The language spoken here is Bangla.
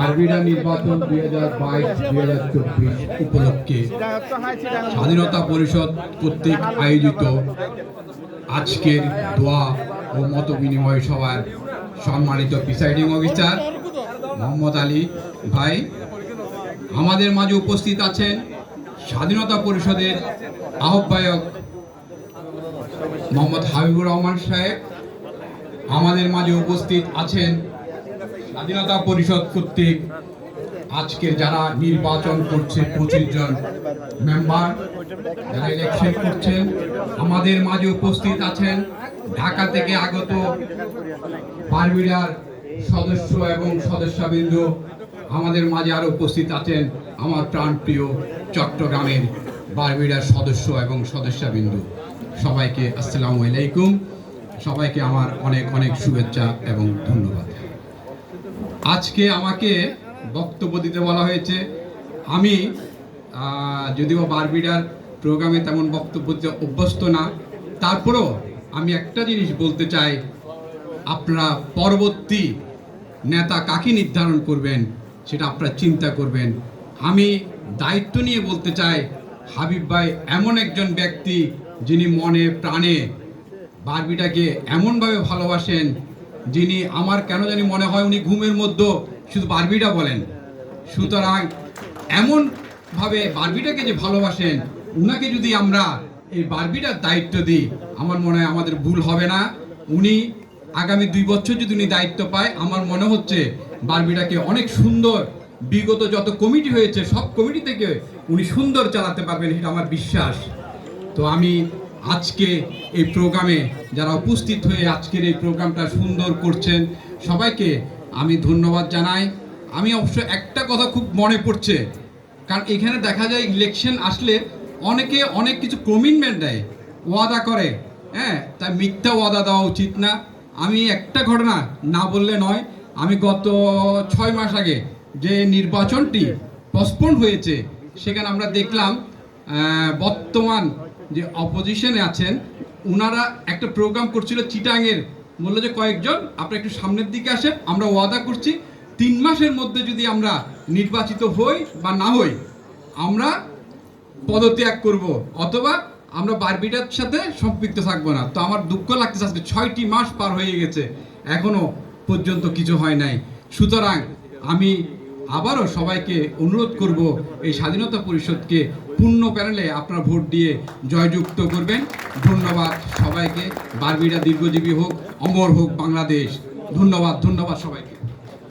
আরবিরা নির্বাচন 2022-2024 উপলক্ষে স্বাধীনতা পরিষদ কর্তৃক আয়োজিত আজকের দোয়া ও মত বিনিময় সভার সম্মানিত প্রিসাইডিং অফিসার মোহাম্মদ আলী ভাই, আমাদের মাঝে উপস্থিত আছেন স্বাধীনতা পরিষদের আহ্বায়ক মোহাম্মদ হাবিবুর রহমান সাহেব, আমাদের মাঝে উপস্থিত আছেন স্বাধীনতা পরিষদ কর্তৃক আজকের যারা নির্বাচন করছে 25 জন মেম্বার যারা ইলেকশন করছেন, আমাদের মাঝে উপস্থিত আছেন ঢাকা থেকে আগত বারবিডার সদস্য এবং সদস্যবৃন্দ, আমাদের মাঝে আরো উপস্থিত আছেন আমার প্রাণপ্রিয় চট্টগ্রামের বারবিডার সদস্য এবং সদস্যবৃন্দ। সবাইকে আসসালামু আলাইকুম, সবাইকে আমার অনেক অনেক শুভেচ্ছা এবং ধন্যবাদ। আজকে আমাকে বক্তব্য দিতে বলা হয়েছে। আমি যদিও বারবিডার প্রোগ্রামে তেমন বক্তব্য দিতে অভ্যস্ত না, তারপরেও আমি একটা জিনিস বলতে চাই, আপনারা পরবর্তী নেতা কাকে নির্ধারণ করবেন সেটা আপনারা চিন্তা করবেন। আমি দায়িত্ব নিয়ে বলতে চাই, হাবিব ভাই এমন একজন ব্যক্তি যিনি মনে প্রাণে বারবিডাকে এমনভাবে ভালোবাসেন, যিনি আমার কেন জানি মনে হয় উনি ঘুমের মধ্যে শুধু বারবিডা বলেন। সুতরাং এমনভাবে বারবিডাকে যে ভালোবাসেন, উনাকে যদি আমরা এই বারবিডার দায়িত্ব দিই, আমার মনে হয় আমাদের ভুল হবে না। উনি আগামী 2 বছর যদি উনি দায়িত্ব পায়, আমার মনে হচ্ছে বারবিডাকে অনেক সুন্দর, বিগত যত কমিটি হয়েছে সব কমিটি থেকে উনি সুন্দর চালাতে পারবেন, এটা আমার বিশ্বাস। তো আমি আজকে এই প্রোগ্রামে যারা উপস্থিত হয়ে আজকের এই প্রোগ্রামটা সুন্দর করছেন, সবাইকে আমি ধন্যবাদ জানাই। আমি অবশ্য একটা কথা খুব মনে পড়ছে, কারণ এখানে দেখা যায় ইলেকশন আসলে অনেকে অনেক কিছু কমিটমেন্ট দেয়, ওয়াদা করে, তাই মিথ্যা ওয়াদা দেওয়া উচিত না। আমি একটা ঘটনা না বললে নয়, আমি গত 6 মাস আগে যে নির্বাচনটি পোস্টপোন হয়েছে, সেখানে আমরা দেখলাম বর্তমান যে অপোজিশনে আছেন ওনারা একটা প্রোগ্রাম করছিল চিটাংয়ের, বললো যে কয়েকজন আপনারা একটু সামনের দিকে আসেন, আমরা ওয়াদা করছি 3 মাসের মধ্যে যদি আমরা নির্বাচিত হই বা না হই, আমরা পদত্যাগ করব অথবা আমরা বারবিডার সাথে সম্পৃক্ত থাকবো না। তো আমার দুঃখ লাগতেছে, আজকে 6টি মাস পার হয়ে গেছে, এখনো পর্যন্ত কিছু হয় নাই। সুতরাং আমি আবারও সবাইকে অনুরোধ করব, এই স্বাধীনতা পরিষদকে পূর্ণ প্যানেলে আপনারা ভোট দিয়ে জয়যুক্ত করবেন। ধন্যবাদ সবাইকে। বারবিডা দীর্ঘজীবী হোক, অমর হোক বাংলাদেশ। ধন্যবাদ সবাইকে।